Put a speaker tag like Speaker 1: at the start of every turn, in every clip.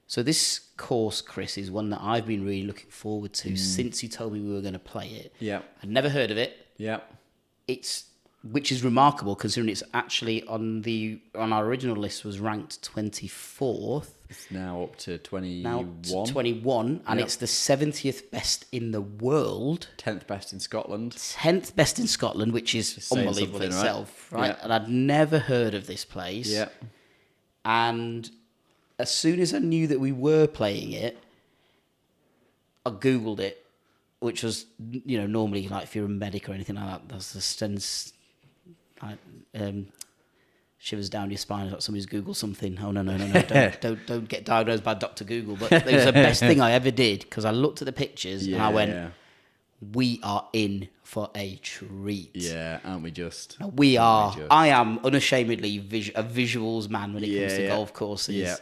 Speaker 1: So this course, Chris, is one that I've been really looking forward to since you told me we were going to play it.
Speaker 2: Yeah.
Speaker 1: I'd never heard of it.
Speaker 2: Yeah.
Speaker 1: Which is remarkable considering it's actually on our original list was ranked 24th.
Speaker 2: It's now up to 21.
Speaker 1: Now to 21, and it's the 70th best in the world.
Speaker 2: 10th best in Scotland.
Speaker 1: 10th best in Scotland, which is unbelievable itself, right?
Speaker 2: Yeah.
Speaker 1: And I'd never heard of this place.
Speaker 2: Yeah.
Speaker 1: And as soon as I knew that we were playing it, I Googled it, which was, normally, like, if you're a medic or anything like that, that's the sense, shivers down your spine. Like somebody's Googled something. Oh, no, don't get diagnosed by Dr. Google. But it was the best thing I ever did, because I looked at the pictures and I went, we are in for a treat.
Speaker 2: Yeah, aren't we just?
Speaker 1: We are. I am unashamedly a visuals man when it comes to golf courses.
Speaker 2: Yeah.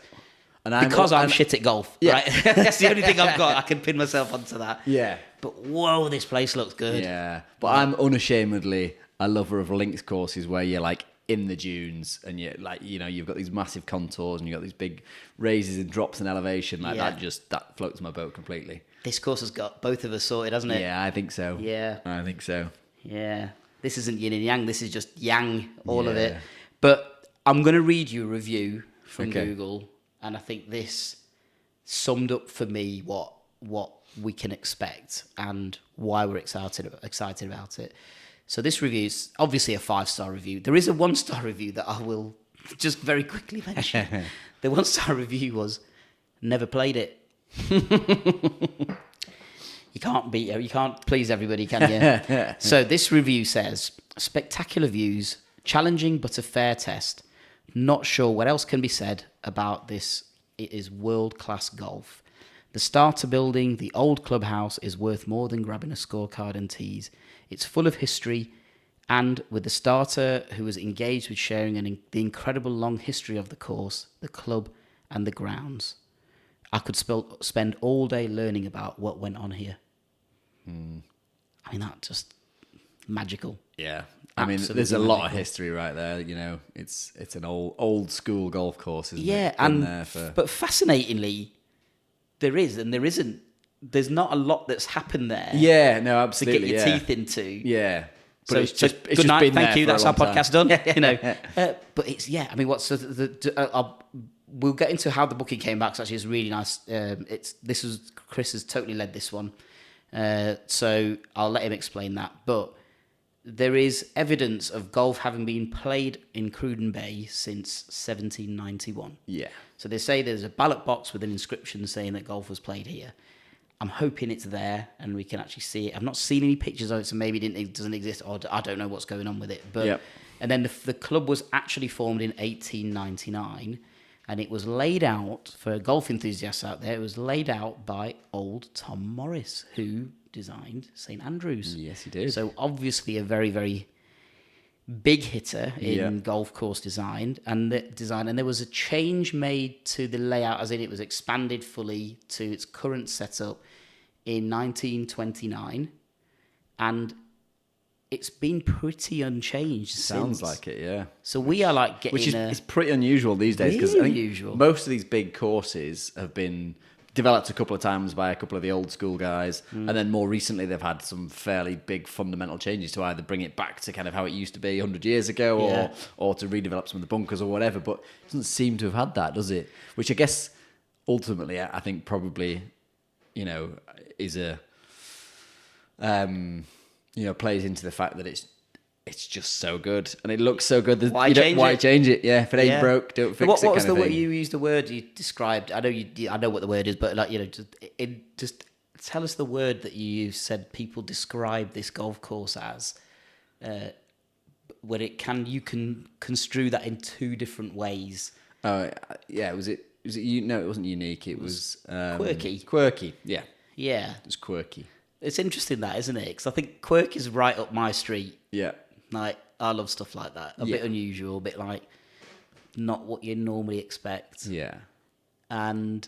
Speaker 2: And
Speaker 1: I'm shit at golf, right? That's the only thing I've got. I can pin myself onto that.
Speaker 2: Yeah.
Speaker 1: But whoa, this place looks good.
Speaker 2: Yeah. But I'm unashamedly a lover of links courses where you're like in the dunes and you're like, you've got these massive contours and you've got these big raises and drops in elevation. Like that floats my boat completely. This
Speaker 1: course has got both of us sorted, hasn't it?
Speaker 2: Yeah, I think so.
Speaker 1: Yeah.
Speaker 2: I think so.
Speaker 1: Yeah. This isn't yin and yang. This is just yang, all of it. But I'm going to read you a review from Google. And I think this summed up for me what we can expect and why we're excited about it. So this review is obviously a 5-star review. There is a 1-star review that I will just very quickly mention. The 1-star review was, never played it. You can't please everybody, can you? So this review says, spectacular views, challenging but a fair test. Not sure what else can be said about this. It is world-class golf. The starter building, the old clubhouse, is worth more than grabbing a scorecard and tees. It's full of history, and with the starter who was engaged with sharing the incredible long history of the course, the club, and the grounds, I could spend all day learning about what went on here. I mean, that's just magical.
Speaker 2: Yeah.
Speaker 1: Absolutely
Speaker 2: there's a lot of
Speaker 1: magical.
Speaker 2: history right there. It's an old school golf course, isn't it?
Speaker 1: Yeah, but fascinatingly, there is and there isn't. There's not a lot that's happened there.
Speaker 2: Yeah, no, absolutely.
Speaker 1: To get your teeth into.
Speaker 2: Yeah.
Speaker 1: But
Speaker 2: it's just
Speaker 1: good night,
Speaker 2: been
Speaker 1: thank you. That's our podcast done. But it's we'll get into how the booking came back. 'Cause actually, it's really nice. Chris has totally led this one, so I'll let him explain that. But there is evidence of golf having been played in Cruden Bay since 1791.
Speaker 2: Yeah.
Speaker 1: So they say there's a ballot box with an inscription saying that golf was played here. I'm hoping it's there and we can actually see it. I've not seen any pictures of it, so maybe it doesn't exist, or I don't know what's going on with it. But And then the club was actually formed in 1899, and it was laid out, for golf enthusiasts out there, it was laid out by old Tom Morris, who designed St Andrews.
Speaker 2: Yes, he did.
Speaker 1: So obviously a very, very big hitter in golf course design, and there was a change made to the layout, as in it was expanded fully to its current setup in 1929, and it's been pretty unchanged
Speaker 2: Sounds
Speaker 1: since.
Speaker 2: like it, yeah.
Speaker 1: So we are like getting...
Speaker 2: Which is it's pretty unusual these days, because
Speaker 1: really unusual.
Speaker 2: Most of these big courses have been developed a couple of times by a couple of the old school guys, and then more recently they've had some fairly big fundamental changes to either bring it back to kind of how it used to be 100 years ago, or to redevelop some of the bunkers or whatever, but it doesn't seem to have had that, does it? Which I guess ultimately I think probably, is a plays into the fact that it's just so good and it looks so good. Why change it? Yeah, if it ain't broke, don't fix it. What was the word
Speaker 1: you used? The word you described. I know what the word is, but just tell us the word that you said people describe this golf course as. Where you can construe that in two different ways.
Speaker 2: Oh yeah, was it? No, it wasn't unique. It was
Speaker 1: quirky.
Speaker 2: Quirky, yeah.
Speaker 1: Yeah,
Speaker 2: it was quirky.
Speaker 1: It's interesting that, isn't it? Because I think quirk is right up my street.
Speaker 2: Yeah.
Speaker 1: Like, I love stuff like that. A bit unusual, a bit like not what you normally expect.
Speaker 2: Yeah.
Speaker 1: And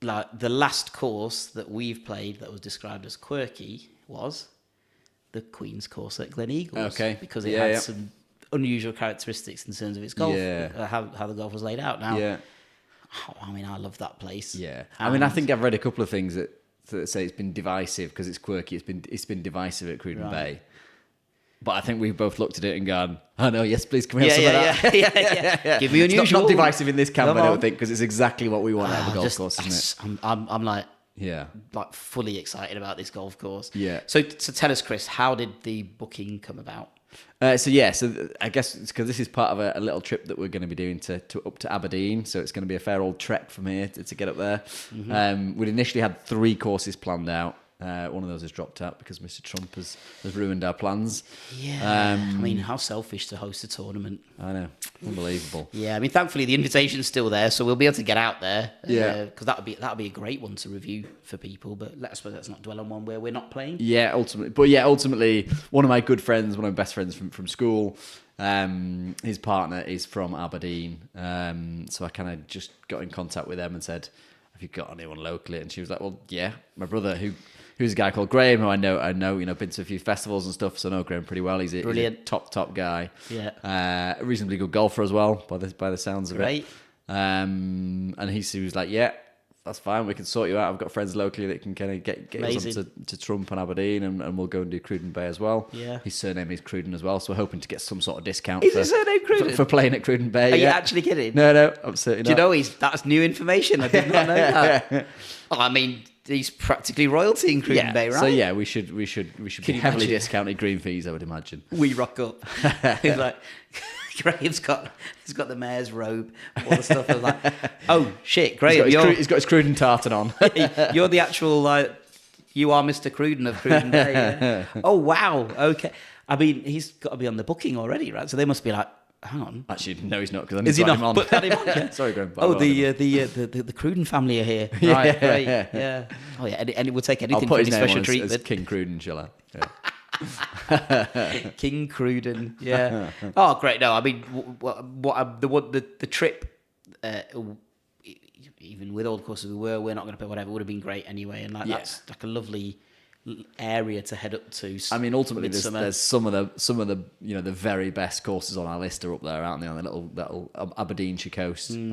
Speaker 1: like the last course that we've played that was described as quirky was the Queen's course at Glen Eagles.
Speaker 2: Okay.
Speaker 1: Because it had some unusual characteristics in terms of its golf, how the golf was laid out. Now, Oh, I mean, I love that place.
Speaker 2: Yeah, I mean, I think I've read a couple of things that say it's been divisive because it's quirky. It's been divisive at Cruden Bay. But I think we've both looked at it and gone, "Oh no, yes, please, can we have some of that?"
Speaker 1: Yeah. Give me
Speaker 2: It's
Speaker 1: unusual.
Speaker 2: not divisive in this camp,
Speaker 1: Come
Speaker 2: I don't
Speaker 1: on.
Speaker 2: think, because it's exactly what we want out of a golf course, isn't it?
Speaker 1: I'm like
Speaker 2: Yeah.
Speaker 1: fully excited about this golf course.
Speaker 2: Yeah.
Speaker 1: So tell us, Chris, how did the booking come about?
Speaker 2: So I guess it's because this is part of a little trip that we're going to be doing to up to Aberdeen. So it's going to be a fair old trek from here to get up there. Mm-hmm. We'd initially had 3 courses planned out. One of those has dropped out because Mr. Trump has ruined our plans.
Speaker 1: Yeah. I mean, how selfish to host a tournament.
Speaker 2: I know. Unbelievable.
Speaker 1: Yeah. I mean, thankfully the invitation's still there, so we'll be able to get out there.
Speaker 2: Yeah.
Speaker 1: Because that'd be a great one to review for people. But let's not dwell on one where we're not playing.
Speaker 2: Yeah, ultimately, one of my good friends, one of my best friends from school, his partner is from Aberdeen. So I kind of just got in contact with them and said, "Have you got anyone locally?" And she was like, "Well, yeah, my brother, who's a guy called Graham, who I know, been to a few festivals and stuff, so I know Graham pretty well. He's a top guy.
Speaker 1: Yeah.
Speaker 2: A reasonably good golfer as well, by the sounds of
Speaker 1: Great.
Speaker 2: it. And he was like, "Yeah, that's fine. We can sort you out. I've got friends locally that can kind of get us up to Trump and Aberdeen, and we'll go and do Cruden Bay as well."
Speaker 1: Yeah.
Speaker 2: His surname is Cruden as well, so we're hoping to get some sort of discount.
Speaker 1: Is his surname Cruden?
Speaker 2: For playing at Cruden Bay.
Speaker 1: Are you actually kidding?
Speaker 2: No, absolutely not.
Speaker 1: Do you know that's new information? I did not know that. Oh, I mean, he's practically royalty in Cruden Bay, right?
Speaker 2: So yeah, we should be heavily discounted green fees, I would imagine.
Speaker 1: We rock up. He's like, Graham's got the mayor's robe, all the stuff. I was like, oh shit, Graham,
Speaker 2: he's got his Cruden tartan on.
Speaker 1: You're the actual you are Mr. Cruden of Cruden Bay. Yeah? Oh wow, okay. I mean, he's got to be on the booking already, right? So they must be like, hang on.
Speaker 2: Actually, no, he's not, because I need
Speaker 1: Is
Speaker 2: to
Speaker 1: he
Speaker 2: add
Speaker 1: not?
Speaker 2: him on.
Speaker 1: Put that him on. Yeah.
Speaker 2: Sorry, Graham.
Speaker 1: Oh, the Cruden family are here. Right, great. Yeah. Oh yeah, and we'll take anything for any special treatment.
Speaker 2: As King Cruden, shall I? Yeah.
Speaker 1: King Cruden, yeah. Oh, great! No, I mean, the trip, even with all the courses we're not going to play whatever, would have been great anyway, and that's like a lovely area to head up to.
Speaker 2: I mean, ultimately, there's some of the the very best courses on our list are up there, aren't they, on the little Aberdeenshire coast? So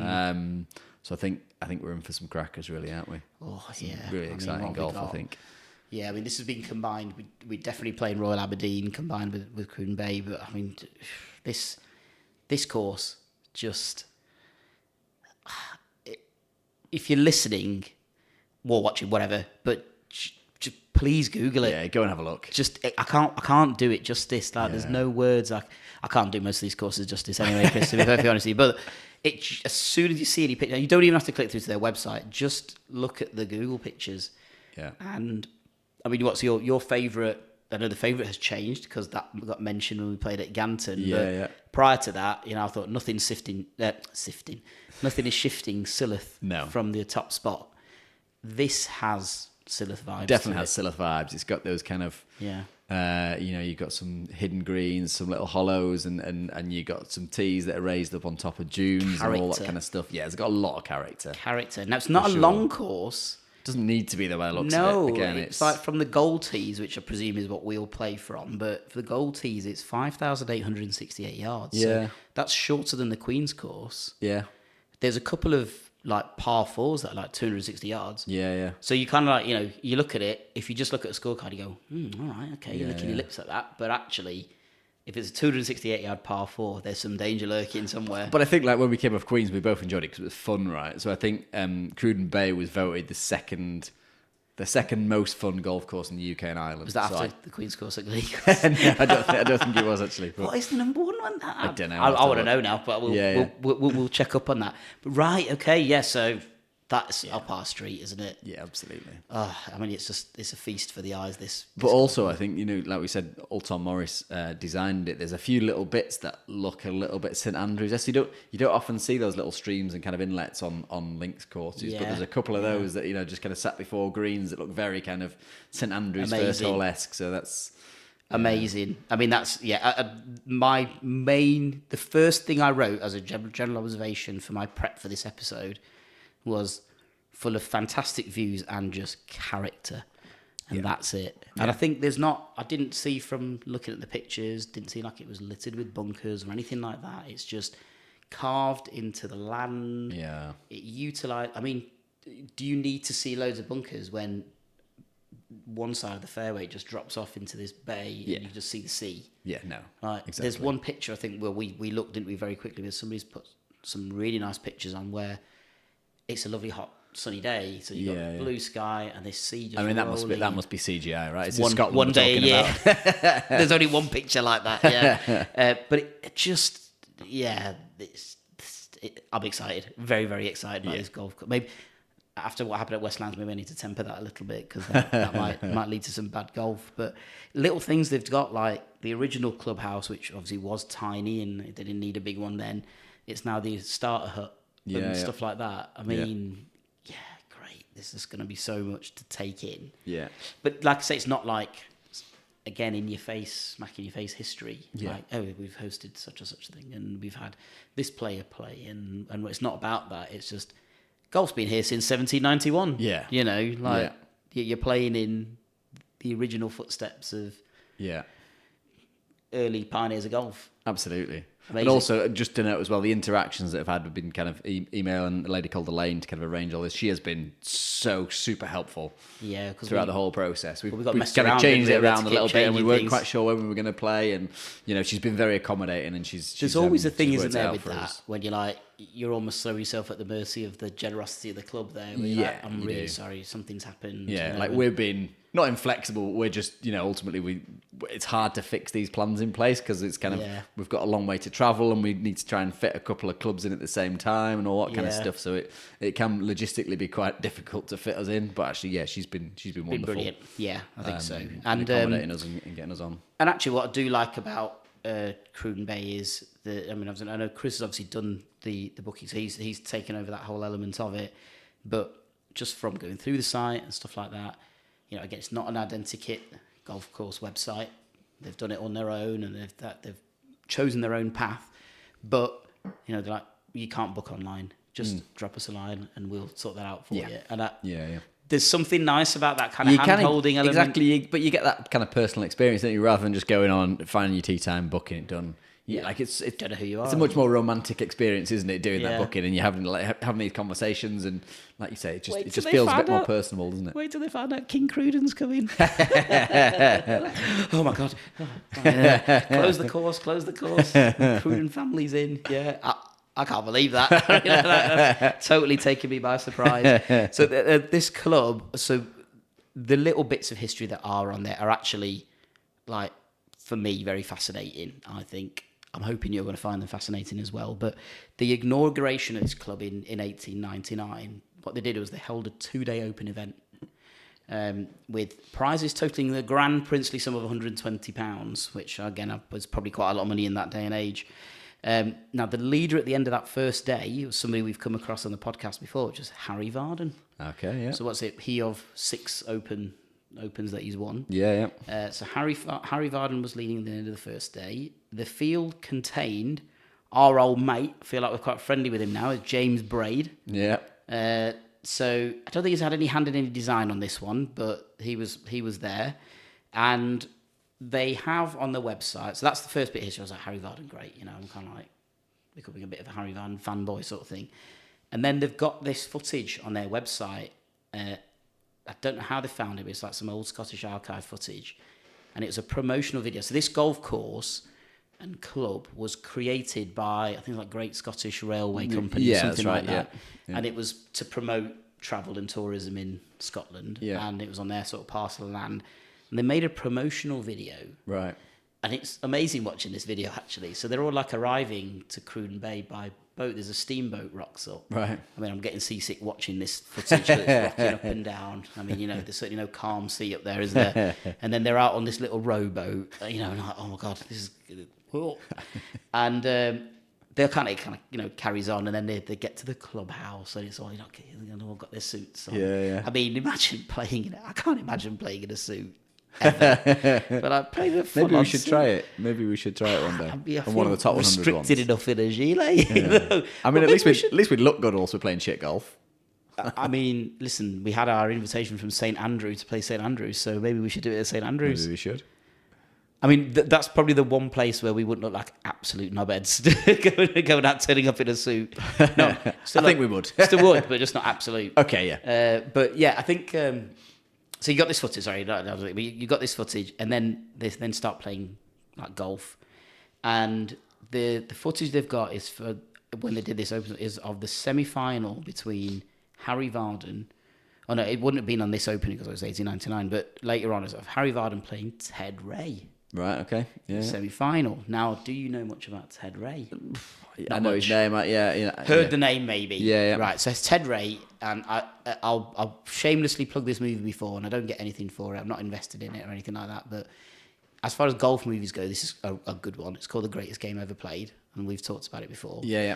Speaker 2: I think we're in for some crackers, really, aren't we?
Speaker 1: Oh yeah,
Speaker 2: really exciting golf, I think.
Speaker 1: Yeah, I mean, this has been combined. We definitely playing Royal Aberdeen combined with Cruden Bay, but I mean, this course just, if you're listening or watching, whatever, but just please Google it.
Speaker 2: Yeah, go and have a look.
Speaker 1: I can't do it justice. There's no words. I can't do most of these courses justice anyway, Chris, to be perfectly honest with you. But as soon as you see any picture, you don't even have to click through to their website. Just look at the Google pictures.
Speaker 2: Yeah.
Speaker 1: And I mean, what's your favourite? I know the favourite has changed because that got mentioned when we played at Ganton.
Speaker 2: Yeah.
Speaker 1: Prior to that, I thought nothing is shifting Silith from the top spot. This has Silith vibes.
Speaker 2: Definitely has Silith vibes. It's got those kind of
Speaker 1: yeah.
Speaker 2: You've got some hidden greens, some little hollows, and you got some tees that are raised up on top of dunes and all that kind of stuff. Yeah, it's got a lot of character.
Speaker 1: Now it's not a long course.
Speaker 2: Doesn't need to be the way it looks.
Speaker 1: No,
Speaker 2: at it. Again,
Speaker 1: it's like from the gold tees, which I presume is what we'll play from. But for the gold tees, it's 5,868 yards.
Speaker 2: Yeah,
Speaker 1: so that's shorter than the Queen's course.
Speaker 2: Yeah,
Speaker 1: there's a couple of par fours that are 260 yards.
Speaker 2: Yeah.
Speaker 1: So you kind of you look at it. If you just look at a scorecard, you go, all right, okay, you're licking your lips at that. But actually, if it's a 268 yard par 4, there's some danger lurking somewhere.
Speaker 2: But I think when we came off Queens, we both enjoyed it because it was fun, right? So I think Cruden Bay was voted the second most fun golf course in the UK and Ireland.
Speaker 1: Was that after the Queen's course at Glee?
Speaker 2: No, I don't think it was actually. But
Speaker 1: what is the number one one?
Speaker 2: I don't know.
Speaker 1: I want to know now, but we'll check up on that. But right, okay, yeah. So that's up our street, isn't it?
Speaker 2: Yeah, absolutely.
Speaker 1: I mean, it's a feast for the eyes. But
Speaker 2: also, I think like we said, old Tom Morris designed it. There's a few little bits that look a little bit St Andrews. You don't often see those little streams and kind of inlets on links courses, but there's a couple of those that just kind of sat before greens that look very kind of St Andrews first hole-esque. So that's
Speaker 1: amazing. I mean, that's the first thing I wrote as a general observation for my prep for this episode was full of fantastic views and just character, and that's it. And I think I didn't see from looking at the pictures, didn't seem like it was littered with bunkers or anything like that. It's just carved into the land.
Speaker 2: Yeah.
Speaker 1: It utilised. I mean, do you need to see loads of bunkers when one side of the fairway just drops off into this bay and you just see the sea?
Speaker 2: Yeah, no.
Speaker 1: Right.
Speaker 2: Exactly.
Speaker 1: There's one picture I think where we looked, didn't we, very quickly, because somebody's put some really nice pictures on where it's a lovely hot sunny day, so you've got blue sky and this sea just
Speaker 2: that
Speaker 1: rolling.
Speaker 2: must be CGI, right? It's
Speaker 1: one day a year. There's only one picture like that, yeah. But it just, yeah, I'm excited, very, very excited about this golf club. Maybe after what happened at Westlands, maybe I need to temper that a little bit, because that might lead to some bad golf. But little things they've got, like the original clubhouse, which obviously was tiny and they didn't need a big one then. It's now the starter hut and stuff like that. I mean, yeah, great. This is going to be so much to take in. Yeah. But like I say, it's not like, again, in your face, smack in your face history. Yeah. Like, oh, we've hosted such and such a thing and we've had this player play. And it's not about that. It's just, golf's been here since 1791. Yeah. You know, like you're playing in the original footsteps of early pioneers of golf.
Speaker 2: Absolutely. Amazing. And also, just to note as well, the interactions that I've had have been kind of email and a lady called Elaine to kind of arrange all this. She has been so super helpful throughout the whole process. We've kind of changed it around a little bit and we weren't quite sure when we were going to play. And, you know, she's been very accommodating and
Speaker 1: There's always a thing, isn't there, with that, when you're like, you're almost throwing yourself at the mercy of the generosity of the club there. Like, I'm really sorry, something's happened.
Speaker 2: Yeah, you know, like we've been not inflexible. We're just, you know, ultimately it's hard to fix these plans in place because it's kind of, we've got a long way to travel and we need to try and fit a couple of clubs in at the same time and all that kind of stuff. So it can logistically be quite difficult to fit us in. But actually, she's been wonderful.
Speaker 1: Brilliant. Yeah, I think so.
Speaker 2: And accommodating us and getting us on.
Speaker 1: And actually, what I do like about Cruden Bay is I know Chris has obviously done the booking, so he's taken over that whole element of it. But just from going through the site and stuff like that, you know, again, it's not an identikit golf course website. They've done it on their own and they've chosen their own path. But you know, they're like, you can't book online. Just drop us a line and we'll sort that out for you. And there's something nice about that kind of hand-holding element.
Speaker 2: Exactly, but you get that kind of personal experience, don't you? Rather than just going on, finding your tee time, booking it done. Yeah, like it's
Speaker 1: don't know who you are.
Speaker 2: It's a much more romantic experience, isn't it? Doing that booking and you're having these conversations and, like you say, it just feels a bit more personable, doesn't it?
Speaker 1: Wait till they find out King Cruden's coming. Oh my God! Close the course. Cruden family's in. Yeah. I can't believe that. That's totally taken me by surprise. So this club, so the little bits of history that are on there are actually, like, for me, very fascinating, I think. I'm hoping you're going to find them fascinating as well. But the inauguration of this club in 1899, what they did was they held a 2-day open event with prizes totaling the grand princely sum of £120, which, again, was probably quite a lot of money in that day and age. Now, the leader at the end of that first day was somebody we've come across on the podcast before, which is Harry Varden.
Speaker 2: Okay, yeah.
Speaker 1: So what's it? He of 6 opens that he's won.
Speaker 2: Yeah.
Speaker 1: So Harry Varden was leading at the end of the first day. The field contained our old mate. I feel like we're quite friendly with him now. Is James Braid.
Speaker 2: Yeah.
Speaker 1: So I don't think he's had any hand in any design on this one, but he was there, and they have on the website. So that's the first bit of history. I was like, Harry Varden, great. You know, I'm kind of like becoming a bit of a Harry Varden fanboy sort of thing. And then they've got this footage on their website. I don't know how they found it, but it's like some old Scottish archive footage. And it was a promotional video. So this golf course and club was created by, I think, like Great Scottish Railway Company or something like that. Yeah. And it was to promote travel and tourism in Scotland. Yeah. And it was on their sort of parcel of land. And they made a promotional video. Right. And it's amazing watching this video, actually. So they're all like arriving to Cruden Bay by boat. There's a steamboat rocks up. Right. I mean, I'm getting seasick watching this footage that's rocking up and down. I mean, you know, there's certainly no calm sea up there, is there? And then they're out on this little rowboat, you know, and like, oh my God, this is... And they're kind of, you know, carries on, and then they get to the clubhouse, and it's all, you know, they've all got their suits on. Yeah. I mean, imagine playing in it. I can't imagine playing in a suit. Ever. But I played a
Speaker 2: Maybe we should try it. Maybe we should try it one day. On one of the top 100 ones.
Speaker 1: Restricted enough in a gilet.
Speaker 2: Yeah. You know? I mean, at least we'd look good also playing shit golf.
Speaker 1: I mean, listen, we had our invitation from St Andrew to play St Andrews, so maybe we should do it at St Andrews.
Speaker 2: Maybe we should.
Speaker 1: I mean, that's probably the one place where we wouldn't look like absolute knobheads going out, turning up in a suit. No,
Speaker 2: I think we would.
Speaker 1: Still would, but just not absolute.
Speaker 2: Okay, yeah.
Speaker 1: But yeah, I think... so you got this footage, sorry, you got this footage, and then they then start playing like golf. And the footage they've got is for when they did this open is of the semi-final between Harry Vardon. Oh no, it wouldn't have been on this opening because it was 1899, but later on, it's of Harry Vardon playing Ted Ray.
Speaker 2: Right. Okay. Yeah.
Speaker 1: Semi-final. Now, do you know much about Ted Ray?
Speaker 2: I know his name.
Speaker 1: Heard the name maybe.
Speaker 2: Yeah.
Speaker 1: Right. So it's Ted Ray, and I'll shamelessly plug this movie before, and I don't get anything for it. I'm not invested in it or anything like that. But as far as golf movies go, this is a good one. It's called The Greatest Game Ever Played, and we've talked about it before.
Speaker 2: Yeah.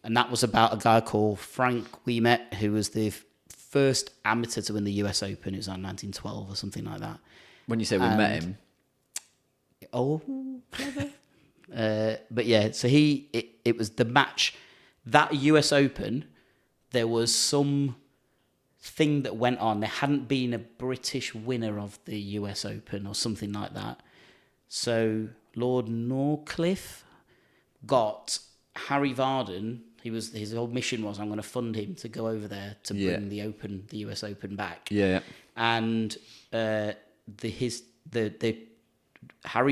Speaker 1: And that was about a guy called Frank Ouimet, who was the first amateur to win the US Open. It was like 1912 or something like that.
Speaker 2: When you say we met him.
Speaker 1: Oh, clever. But yeah, so it was the match. That US Open, there was some thing that went on. There hadn't been a British winner of the US Open or something like that. So Lord Norcliffe got Harry Vardon. His whole mission was, I'm going to fund him to go over there to bring the US Open back.
Speaker 2: Yeah.
Speaker 1: And Harry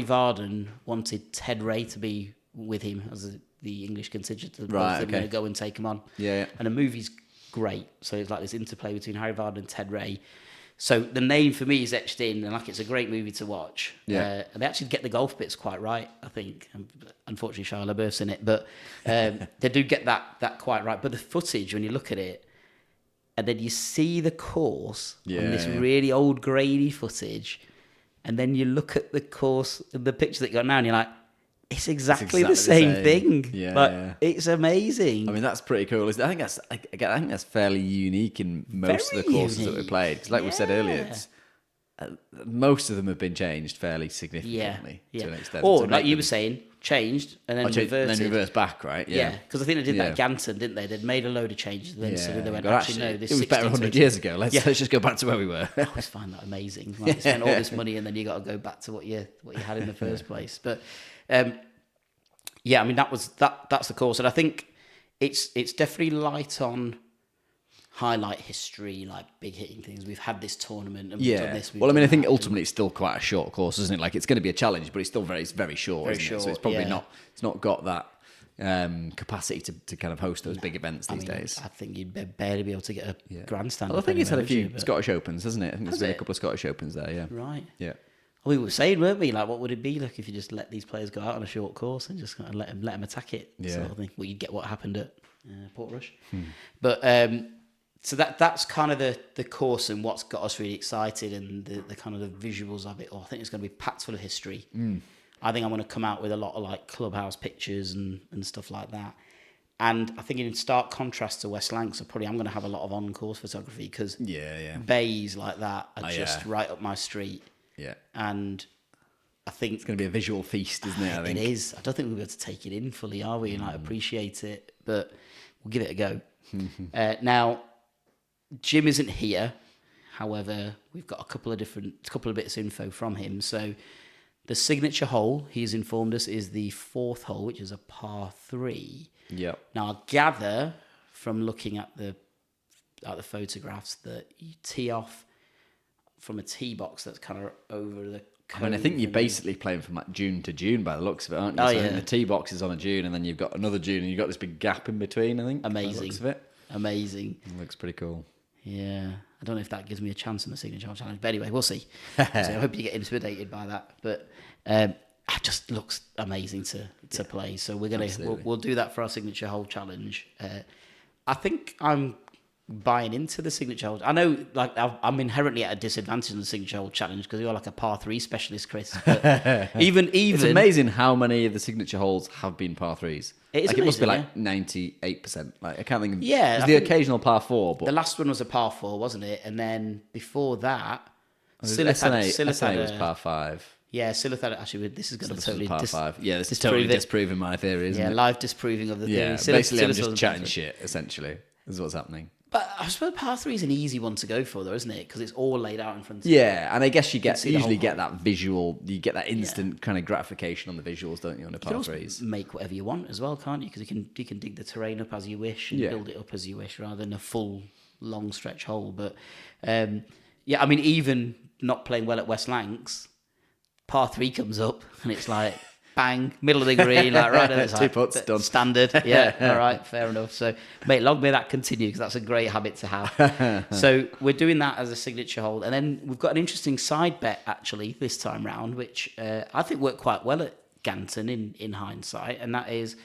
Speaker 1: Vardon wanted Ted Ray to be with him as the English contingent to go and take him on.
Speaker 2: Yeah.
Speaker 1: And the movie's great. So it's like this interplay between Harry Vardon and Ted Ray. So the name for me is etched in, and like it's a great movie to watch.
Speaker 2: Yeah.
Speaker 1: And they actually get the golf bits quite right, I think. Unfortunately, Shia LaBeouf's in it, but they do get that quite right. But the footage, when you look at it, and then you see the course on this really old grainy footage, and then you look at the course, the picture that you got now, and you're like, it's exactly the same thing.
Speaker 2: Yeah,
Speaker 1: it's amazing.
Speaker 2: I mean, that's pretty cool. I think that's fairly unique in most of the courses that we played. Because like we said earlier, most of them have been changed fairly significantly to an extent.
Speaker 1: Or like you were saying, changed and then reverted.
Speaker 2: And then reversed back, right?
Speaker 1: Yeah, because I think they did that at Ganton, didn't they? They'd made a load of changes. Then so they went, no, this
Speaker 2: it was better 100 years ago. Let's just go back to where we were.
Speaker 1: I always find that amazing. Like, you spend all this money and then you got to go back to what you had in the first place. But I mean that's the course, and I think it's definitely light on highlight history, like big hitting things. We've had this tournament and we've done this.
Speaker 2: Well, I mean, I think ultimately it's still quite a short course, isn't it? Like it's going to be a challenge, but it's still very short. Very short. So it's probably not got that capacity to kind of host those big events these days.
Speaker 1: I think you'd barely be able to get a grandstand.
Speaker 2: Well, I think it's had a few Scottish Opens, hasn't it? I think there's been a couple of Scottish Opens there. Yeah.
Speaker 1: Right.
Speaker 2: Yeah.
Speaker 1: We were saying, weren't we? Like, what would it be like if you just let these players go out on a short course and just kind of let them attack it?
Speaker 2: Yeah.
Speaker 1: Sort of thing. Well, you'd get what happened at Portrush. But so that's kind of the course and what's got us really excited and the kind of the visuals of it. I think it's going to be packed full of history. I think I'm going to come out with a lot of like clubhouse pictures and stuff like that. And I think in stark contrast to West Lancs, I'm going to have a lot of on-course photography because bays like that are just right up my street.
Speaker 2: Yeah.
Speaker 1: And I think
Speaker 2: it's going to be a visual feast, isn't it? I think
Speaker 1: it is. I don't think we'll be able to take it in fully, are we? And like appreciate it, but we'll give it a go. Now, Jim isn't here. However, we've got a couple of bits of info from him. So the signature hole, he's informed us, is the fourth hole, which is a par 3.
Speaker 2: Yep.
Speaker 1: Now, I gather from looking at the photographs that you tee off from a tee box that's kind of over the cove.
Speaker 2: I mean, I think you're basically playing from like June to June by the looks of it, aren't you? I think the tee box is on a June, and then you've got another June, and you've got this big gap in between, I think.
Speaker 1: Amazing.
Speaker 2: By the looks of it.
Speaker 1: Amazing.
Speaker 2: It looks pretty cool.
Speaker 1: Yeah. I don't know if that gives me a chance in the signature hole challenge, but anyway, we'll see. So I hope you get intimidated by that. But it just looks amazing to play. So we'll do that for our signature hole challenge. I think I'm buying into the signature hole. I know, like, I'm inherently at a disadvantage in the signature hole challenge because you're like a par 3 specialist, Chris. But even
Speaker 2: it's amazing how many of the signature holes have been par 3s.
Speaker 1: It is
Speaker 2: like,
Speaker 1: amazing,
Speaker 2: it must be like 98%. Like, I can't think of.
Speaker 1: Yeah,
Speaker 2: there's the occasional par 4, but
Speaker 1: the last one was a par 4, wasn't it? And then before that,
Speaker 2: SNA was par 5.
Speaker 1: Yeah, Silith had actually. This is going to totally
Speaker 2: par 5. Yeah, this is totally disproving my theory, isn't it?
Speaker 1: Yeah, live disproving of the theory.
Speaker 2: Yeah, basically, I'm just chatting shit. Essentially, is what's happening.
Speaker 1: But I suppose par 3 is an easy one to go for, though, isn't it? Because it's all laid out in front of you.
Speaker 2: Yeah, and I guess you
Speaker 1: see the
Speaker 2: usually
Speaker 1: whole
Speaker 2: get that visual, you get that instant kind of gratification on the visuals, don't you, on the
Speaker 1: You can
Speaker 2: par
Speaker 1: also
Speaker 2: threes?
Speaker 1: make whatever you want as well, can't you? Because you can dig the terrain up as you wish and
Speaker 2: Yeah.
Speaker 1: build it up as you wish, rather than a full long stretch hole. But yeah, I mean, even not playing well at West Lancs, par 3 comes up and it's like bang, middle of the green, like right there. It's
Speaker 2: 2
Speaker 1: like,
Speaker 2: putts, done.
Speaker 1: Standard. Yeah, all right, fair enough. So, mate, long may that continue because that's a great habit to have. So, we're doing that as a signature hole. And then we've got an interesting side bet actually this time round, which I think worked quite well at Ganton in hindsight. And that is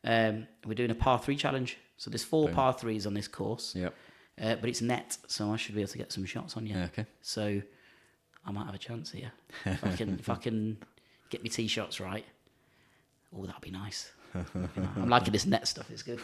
Speaker 1: we're doing a par 3 challenge. So, there's 4 par 3s on this course.
Speaker 2: Yep.
Speaker 1: But it's net, so I should be able to get some shots on you.
Speaker 2: Yeah, okay.
Speaker 1: So, I might have a chance here. If I can get my tee shots right. Oh, that'd be nice. I'm liking this net stuff. It's good.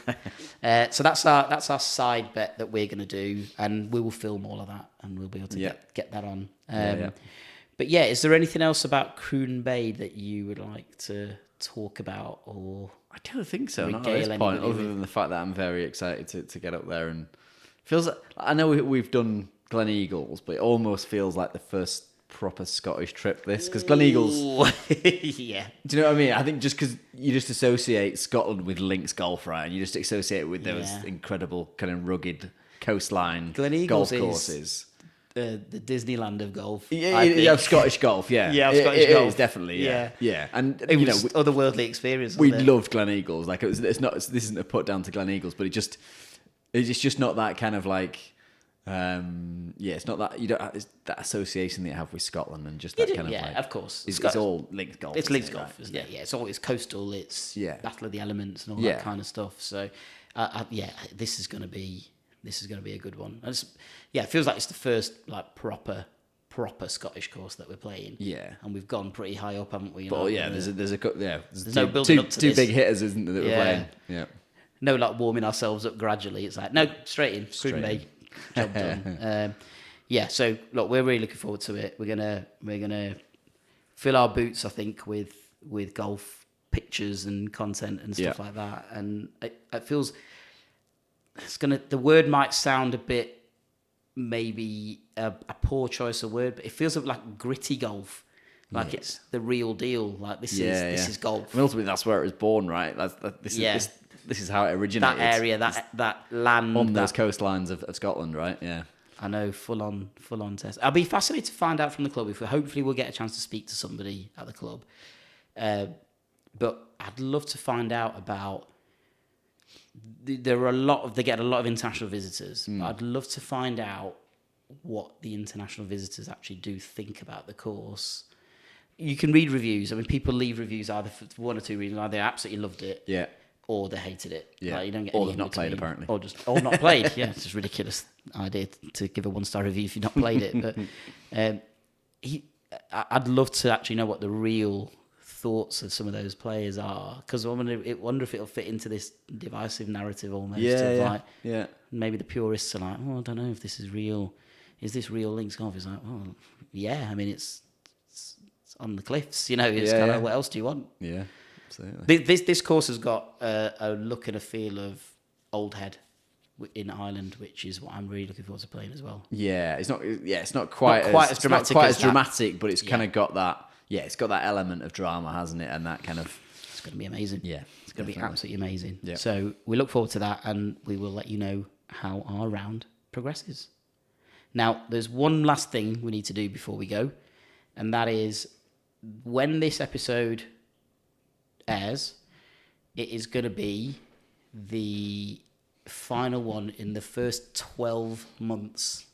Speaker 1: So that's our side bet that we're going to do, and we will film all of that, and we'll be able to get that on. But yeah, is there anything else about Cruden Bay that you would like to talk about, or
Speaker 2: I don't think so. Not at
Speaker 1: regale
Speaker 2: this point,
Speaker 1: anybody
Speaker 2: other
Speaker 1: with?
Speaker 2: than the fact that I'm very excited to get up there, and feels like, I know we've done Glen Eagles, but it almost feels like the first proper Scottish trip. This because Glen Eagles,
Speaker 1: yeah,
Speaker 2: do you know what I mean? I think just because you just associate Scotland with links golf, right, and you just associate it with those incredible kind of rugged coastline
Speaker 1: Glen Eagles
Speaker 2: golf courses.
Speaker 1: The Disneyland of golf.
Speaker 2: Yeah, Scottish golf. Yeah,
Speaker 1: Yeah, Scottish golf.
Speaker 2: It is definitely. Yeah. And
Speaker 1: It was otherworldly experience.
Speaker 2: we
Speaker 1: wasn't it?
Speaker 2: loved Glen Eagles. Like it's not. This isn't a put down to Glen Eagles, but it's just not that kind of like. It's not that you don't. It's that association that you have with Scotland and just that kind of like.
Speaker 1: Of course.
Speaker 2: It's all linked golf.
Speaker 1: It's links golf,
Speaker 2: right?
Speaker 1: isn't it? Yeah, it's always coastal. It's Battle of the Elements and all
Speaker 2: Yeah.
Speaker 1: that kind of stuff. So, this is going to be a good one. It feels like it's the first like proper Scottish course that we're playing.
Speaker 2: Yeah,
Speaker 1: and we've gone pretty high up, haven't we?
Speaker 2: But there's
Speaker 1: no building up to
Speaker 2: two
Speaker 1: this.
Speaker 2: big hitters, isn't there, that we're playing? Yeah.
Speaker 1: No, like warming ourselves up gradually. It's like no, straight in, Cruden Bay, job done. So look, we're really looking forward to it. We're gonna fill our boots, I think, with golf pictures and content and stuff like that. And it feels the word might sound a bit maybe a poor choice of word, but it feels like gritty golf. Like it's the real deal. Like this is golf.
Speaker 2: I mean, ultimately, that's where it was born, right? This is how it originated.
Speaker 1: That area, that land
Speaker 2: on those coastlines of Scotland, right? Yeah.
Speaker 1: I know, full on test. I'll be fascinated to find out from the club hopefully we'll get a chance to speak to somebody at the club. But I'd love to find out about. They get a lot of international visitors. I'd love to find out what the international visitors actually do think about the course. You can read reviews. I mean, people leave reviews either for one or two reasons. Either they absolutely loved it, or they hated it.
Speaker 2: Yeah,
Speaker 1: like, you don't get
Speaker 2: or
Speaker 1: any
Speaker 2: they've not played apparently,
Speaker 1: or not played. Yeah, it's just a ridiculous idea to give a 1-star review if you've not played it. But I'd love to actually know what the real thoughts of some of those players are, because I wonder if it'll fit into this divisive narrative almost. Maybe the purists are like, I don't know if this is real. Is this real links golf? It's like, I mean, it's on the cliffs, it's kind of, what else do you want?
Speaker 2: Yeah, absolutely.
Speaker 1: This course has got a look and a feel of Old Head in Ireland, which is what I'm really looking forward to playing as well.
Speaker 2: Yeah, it's not quite as dramatic.
Speaker 1: Not quite as
Speaker 2: dramatic, but it's kind of got that. Yeah, it's got that element of drama, hasn't it? And that kind of.
Speaker 1: It's going to be amazing.
Speaker 2: Yeah,
Speaker 1: it's going to be absolutely amazing.
Speaker 2: Yeah.
Speaker 1: So we look forward to that, and we will let you know how our round progresses. Now, there's one last thing we need to do before we go, and that is when this episode airs, it is going to be the final one in the first 12 months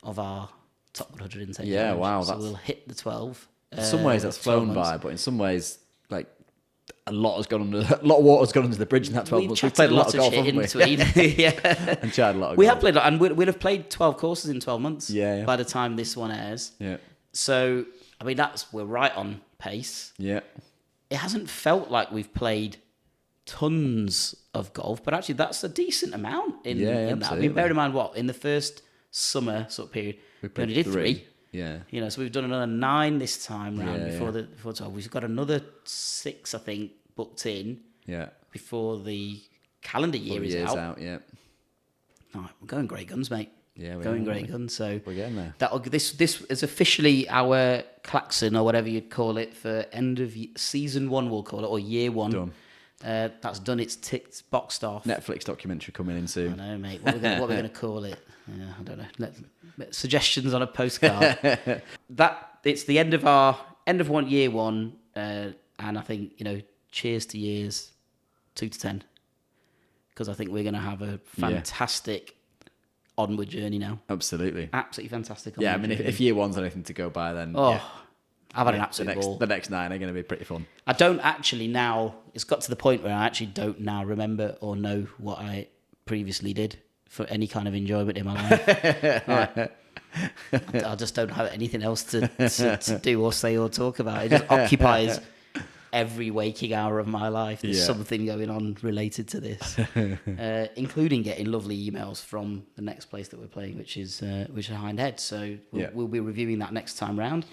Speaker 1: of our Top 100 intake.
Speaker 2: Yeah, wow.
Speaker 1: So we'll hit the 12.
Speaker 2: In some ways, that's flown
Speaker 1: months.
Speaker 2: by, but in some ways, like a lot of water's gone under the bridge in that 12 months. We've played a lot of golf, haven't we? And chatted a lot of golf.
Speaker 1: We have played, and we'd have played 12 courses in 12 months.
Speaker 2: Yeah.
Speaker 1: By the time this one airs.
Speaker 2: Yeah.
Speaker 1: So, I mean, we're right on pace.
Speaker 2: Yeah.
Speaker 1: It hasn't felt like we've played tons of golf, but actually that's a decent amount in that. I mean, bear in mind in the first summer sort of period, we only did 3.
Speaker 2: Yeah.
Speaker 1: So we've done another 9 this time round before 12. We've got another 6, I think, booked in.
Speaker 2: Yeah.
Speaker 1: Before the calendar year is out.
Speaker 2: Yeah.
Speaker 1: All right, we're going great guns, mate.
Speaker 2: Yeah, we
Speaker 1: going
Speaker 2: are,
Speaker 1: great
Speaker 2: aren't we?
Speaker 1: guns. So
Speaker 2: We're getting there.
Speaker 1: This is officially our klaxon, or whatever you'd call it, for end of season 1. We'll call it, or year 1.
Speaker 2: Done.
Speaker 1: That's done. It's ticked, boxed off.
Speaker 2: Netflix documentary coming in
Speaker 1: I
Speaker 2: soon.
Speaker 1: know, mate. What are we going to call it? Yeah, I don't know. Suggestions on a postcard. It's the end of year 1, and I think cheers to years 2 to 10, because I think we're going to have a fantastic onward journey now.
Speaker 2: Absolutely.
Speaker 1: Absolutely fantastic.
Speaker 2: Yeah, I mean, if year 1's anything to go by, then
Speaker 1: I've had an absolute ball.
Speaker 2: The next 9 are going to be pretty fun.
Speaker 1: I don't actually now. It's got to the point where I actually don't now remember or know what I previously did for any kind of enjoyment in my life. I just don't have anything else to do or say or talk about. It just occupies every waking hour of my life. There's something going on related to this, including getting lovely emails from the next place that we're playing, which is Hindhead. So we'll be reviewing that next time round.